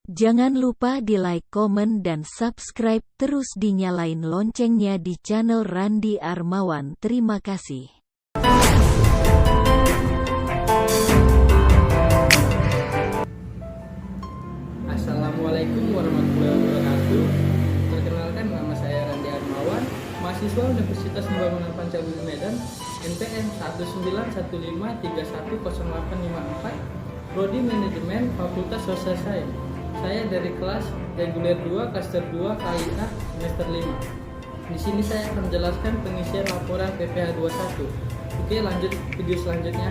Jangan lupa di like, komen, dan subscribe, terus dinyalain loncengnya di channel Randi Armawan. Terima kasih. Assalamualaikum warahmatullahi wabarakatuh. Perkenalkan, nama saya Randi Armawan, mahasiswa Universitas Pembangunan Pancabumi Medan, NPM 1915310854, Prodi Manajemen Fakultas Sosial Sains. Saya dari kelas reguler 2, klaster 2 KIA semester 5. Di sini saya akan menjelaskan pengisian laporan PPh 21. Oke, lanjut video selanjutnya.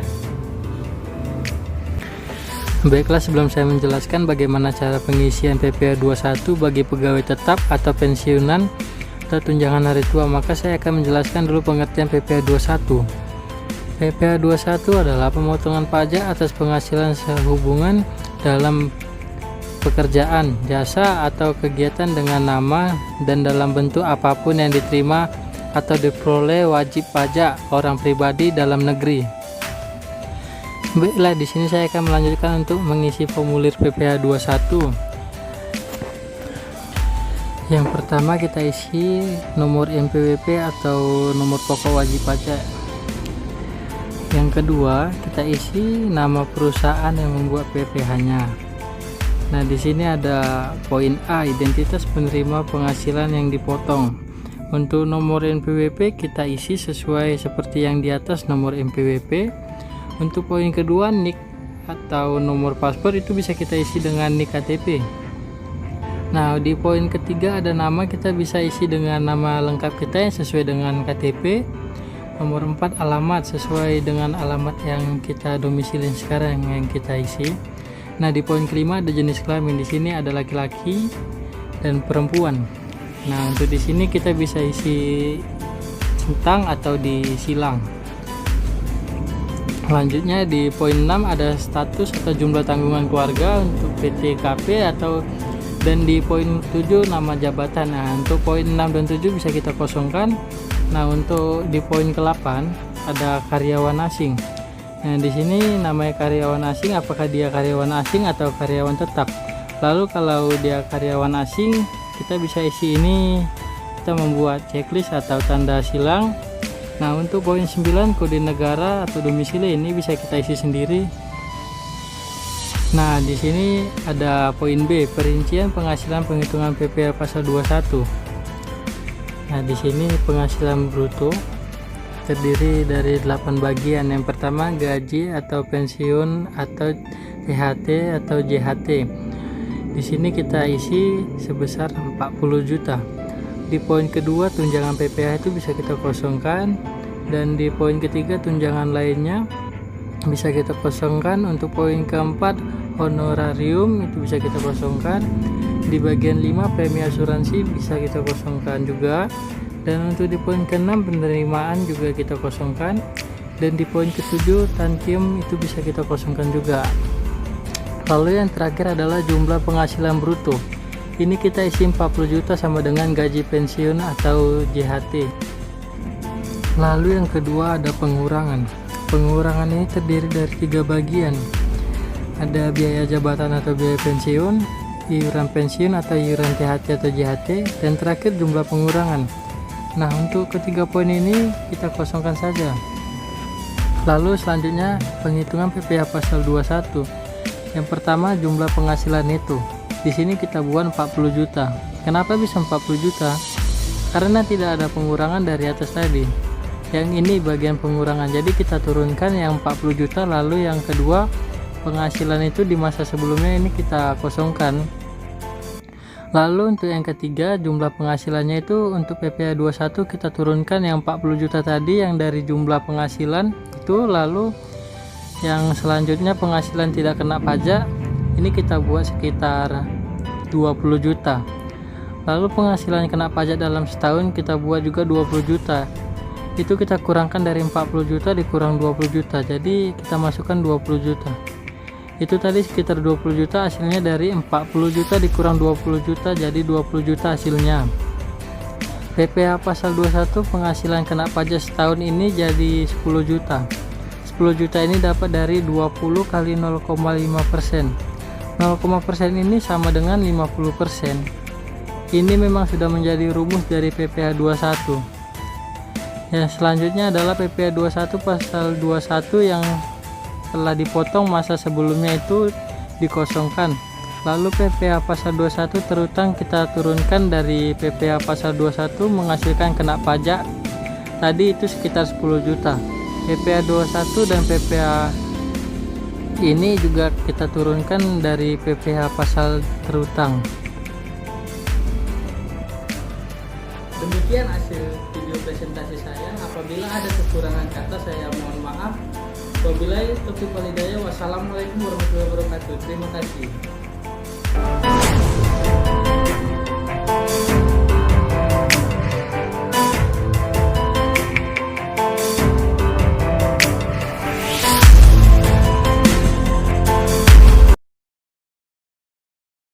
Baiklah, sebelum saya menjelaskan bagaimana cara pengisian PPh 21 bagi pegawai tetap atau pensiunan atau tunjangan hari tua, maka saya akan menjelaskan dulu pengertian PPh 21. PPh 21 adalah pemotongan pajak atas penghasilan sehubungan dalam pekerjaan, jasa, atau kegiatan dengan nama dan dalam bentuk apapun yang diterima atau diperoleh wajib pajak orang pribadi dalam negeri. Baiklah, di sini saya akan melanjutkan untuk mengisi formulir PPh 21. Yang pertama kita isi nomor NPWP atau nomor pokok wajib pajak. Yang kedua kita isi nama perusahaan yang membuat PPh-nya. Nah, di sini ada poin A, identitas penerima penghasilan yang dipotong. Untuk nomor NPWP kita isi sesuai seperti yang di atas, nomor NPWP. Untuk poin kedua, NIK atau nomor paspor itu bisa kita isi dengan NIK KTP. Nah, di poin ketiga ada nama, kita bisa isi dengan nama lengkap kita yang sesuai dengan KTP. Nomor 4, alamat sesuai dengan alamat yang kita domisili sekarang yang kita isi. Nah, di poin kelima ada jenis kelamin. Di sini ada laki-laki dan perempuan. Nah, untuk di sini kita bisa isi centang atau disilang. Selanjutnya di poin 6 ada status atau jumlah tanggungan keluarga untuk PTKP dan di poin 7 nama jabatan. Nah, untuk poin 6 dan 7 bisa kita kosongkan. Nah, untuk di poin ke-8 ada karyawan asing. Nah, di sini namanya karyawan asing, apakah dia karyawan asing atau karyawan tetap. Lalu kalau dia karyawan asing, kita bisa isi ini, kita membuat checklist atau tanda silang. Nah, untuk poin 9 kode negara atau domisili ini bisa kita isi sendiri. Nah, di sini ada poin B, perincian penghasilan penghitungan PPh pasal 21. Nah, di sini penghasilan bruto terdiri dari 8 bagian. Yang pertama gaji atau pensiun atau THT atau JHT. Di sini kita isi sebesar 40 juta. Di poin kedua tunjangan PPh itu bisa kita kosongkan, dan di poin ketiga tunjangan lainnya bisa kita kosongkan. Untuk poin keempat honorarium itu bisa kita kosongkan. Di bagian 5 premi asuransi bisa kita kosongkan juga. Dan untuk di poin ke-6 penerimaan juga kita kosongkan, dan di poin ke-7 tantium itu bisa kita kosongkan juga. Lalu yang terakhir adalah jumlah penghasilan bruto. Ini kita isi 40 juta sama dengan gaji pensiun atau JHT. Lalu yang kedua ada pengurangan. Pengurangan ini terdiri dari 3 bagian. Ada biaya jabatan atau biaya pensiun, iuran pensiun atau iuran THT atau JHT, dan terakhir jumlah pengurangan. Nah, untuk ketiga poin ini kita kosongkan saja. Lalu selanjutnya penghitungan PPh pasal 21. Yang pertama jumlah penghasilan neto. Di sini kita buat 40 juta. Kenapa bisa 40 juta? Karena tidak ada pengurangan dari atas tadi. Yang ini bagian pengurangan. Jadi kita turunkan yang 40 juta, lalu yang kedua penghasilan itu di masa sebelumnya ini kita kosongkan. Lalu untuk yang ketiga jumlah penghasilannya itu untuk PPh 21 kita turunkan yang 40 juta tadi yang dari jumlah penghasilan itu. Lalu yang selanjutnya penghasilan tidak kena pajak, ini kita buat sekitar 20 juta. Lalu penghasilan kena pajak dalam setahun kita buat juga 20 juta. Itu kita kurangkan dari 40 juta dikurang 20 juta, jadi kita masukkan 20 juta. Itu tadi sekitar 20 juta, hasilnya dari 40 juta dikurang 20 juta jadi 20 juta hasilnya. PPh pasal 21 penghasilan kena pajak setahun ini jadi 10 juta. 10 juta ini dapat dari 20 kali 0,5%. 0,% ini sama dengan 50%. Ini memang sudah menjadi rumus dari PPh 21. Ya, selanjutnya adalah PPh 21 pasal 21 yang telah dipotong masa sebelumnya itu dikosongkan. Lalu PPh pasal 21 terutang kita turunkan dari PPh pasal 21 menghasilkan kena pajak tadi itu sekitar 10 juta. PPh 21 dan PPh ini juga kita turunkan dari PPh pasal terutang. Demikian hasil video presentasi saya. Apabila ada kekurangan kata saya mohon maaf. Wabillahi taufiq wal hidayah. Wassalamualaikum warahmatullahi wabarakatuh. Terima kasih.